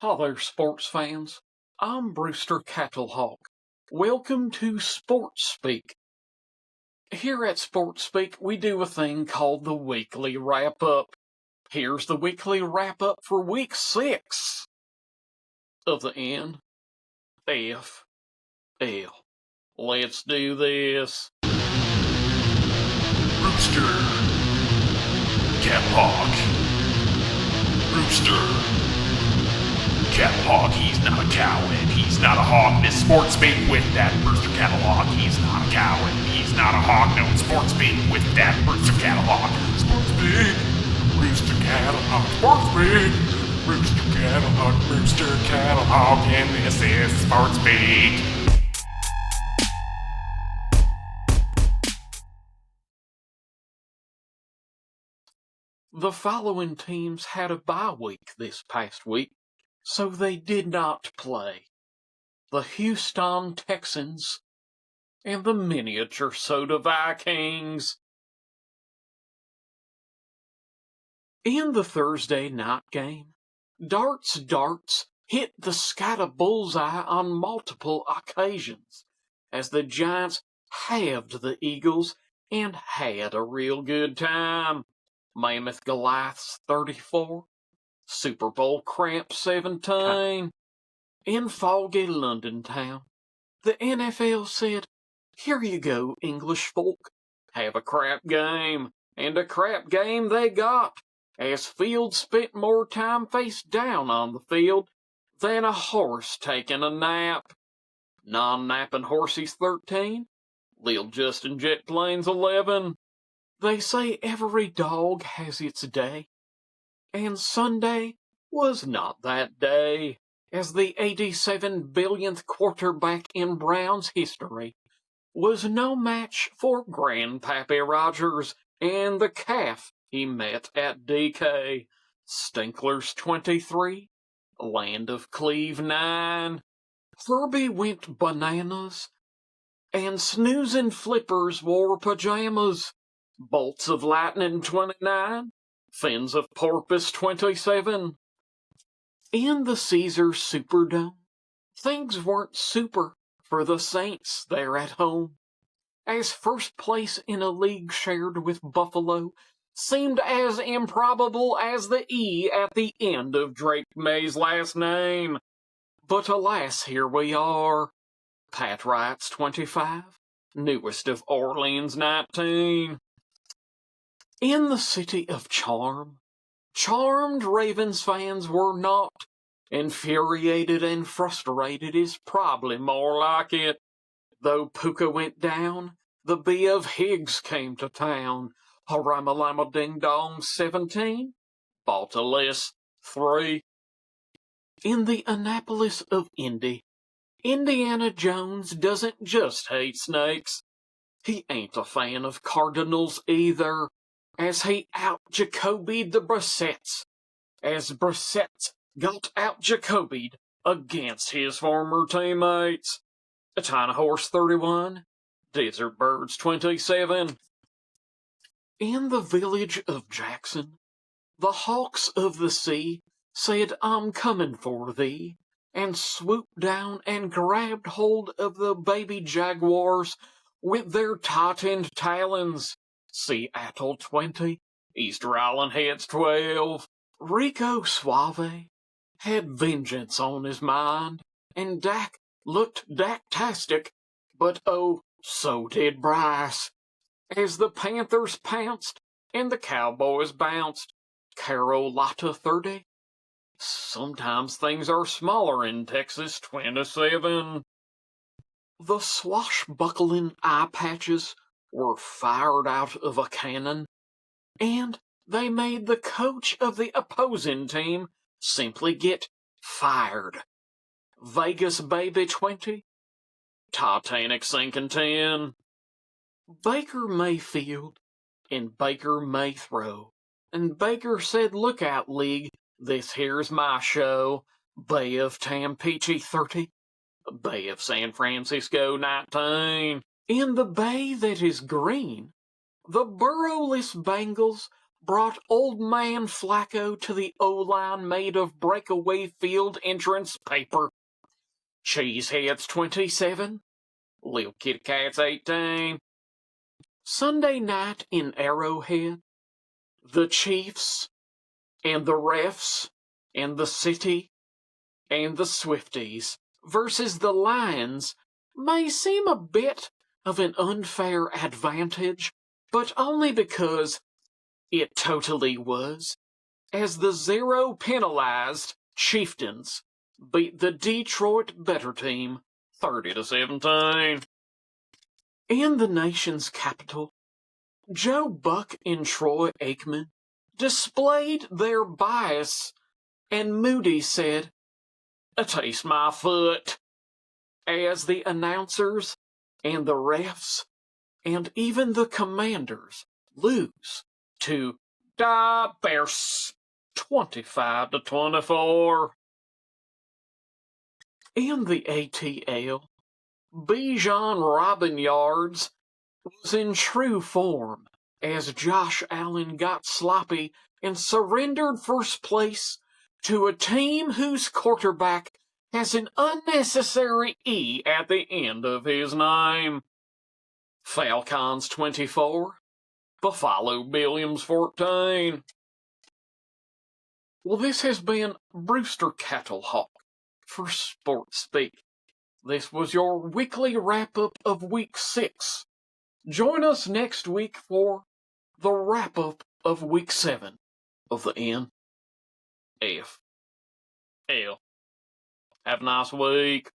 Hi there, sports fans. I'm Brewster Cattlehawk. Welcome to Sports Speak. Here at Sports Speak, we do a thing called the Weekly Wrap-Up. Here's the Weekly Wrap-Up for Week 6 of the NFL. Let's do this. Brewster Cattlehawk. Brewster Cattlehawk. He's not a coward. He's not a hawk. This sports speak with that Brewster Cattlehawk. He's not a coward. He's not a hawk. No, sports speak with that Brewster Cattlehawk. Sports speak. Brewster Cattlehawk. Sports speak. Brewster Cattlehawk. Brewster Cattlehawk. And this is Sports Speak. The following teams had a bye week this past week, so they did not play. The Houston Texans and the Miniature Soda Vikings. In the Thursday night game, Darts hit the scatter bullseye on multiple occasions as the Giants halved the Eagles and had a real good time. Mammoth Goliaths 34, Super Bowl Cramp 17. In foggy London town, the NFL said, "Here you go, English folk. Have a crap game." And a crap game they got, as Fields spent more time face down on the field than a horse taking a nap. Non-napping horsies 13, Lil Justin Jet Planes 11. They say every dog has its day, and Sunday was not that day, as the 87 billionth quarterback in Browns history was no match for Grandpappy Rogers and the calf he met at DK. Stinklers 23, Land of Cleve 9. Herbie went bananas, and snoozing flippers wore pajamas. Bolts of Lightning 29, Fins of Porpoise 27. In the Caesars Superdome, things weren't super for the Saints there at home, as first place in a league shared with Buffalo seemed as improbable as the E at the end of Drake May's last name. But alas, here we are. Pat Wright's 25, newest of Orleans 19. In the city of charmed Ravens fans were not. Infuriated and frustrated is probably more like it. Though Puka went down, the B of Higgs came to town. Harama-lama ding-dong 17, Baltalis 3. In the Annapolis of Indy, Indiana Jones doesn't just hate snakes. He ain't a fan of Cardinals either, as he out-Jacobied the Brissettes, as Brissett got out-Jacobied against his former teammates. China Horse 31, Desert Birds 27. In the village of Jackson, the Hawks of the Sea said, "I'm coming for thee," and swooped down and grabbed hold of the baby jaguars with their tightened talons. Seattle 20, Easter Island Heads 12. Rico Suave had vengeance on his mind, and Dak looked Dak-tastic, but oh, so did Bryce. As the Panthers pounced and the Cowboys bounced, Carolina 30. Sometimes things are smaller in Texas 27. The swashbuckling eye patches were fired out of a cannon, and they made the coach of the opposing team simply get fired. Vegas Baby 20, Titanic sinking 10. Baker Mayfield and Baker may throw, and Baker said, "Look out, league, this here's my show." Bay of Tampeche 30, Bay of San Francisco 19. In the bay that is green, the burrowless Bengals brought Old Man Flacco to the O-line made of breakaway field entrance paper. Cheeseheads 27, Lil Kitty Cats 18. Sunday night in Arrowhead, the Chiefs and the refs and the city and the Swifties versus the Lions may seem a bit of an unfair advantage, but only because it totally was, as the zero penalized Chieftains beat the Detroit Better Team 30-17. In the nation's capital, Joe Buck and Troy Aikman displayed their bias, and Moody said, "Taste my foot," as the announcers and the refs and even the Commanders lose to the Bears 25-24. In the ATL, Bijan Robin Yards was in true form as Josh Allen got sloppy and surrendered first place to a team whose quarterback has an unnecessary E at the end of his name. Falcons 24, Buffalo Billiams 14. Well, this has been Brewster Cattlehawk for Sports Speak. This was your weekly wrap-up of Week 6. Join us next week for the wrap-up of Week 7 of the NFL. Have a nice week.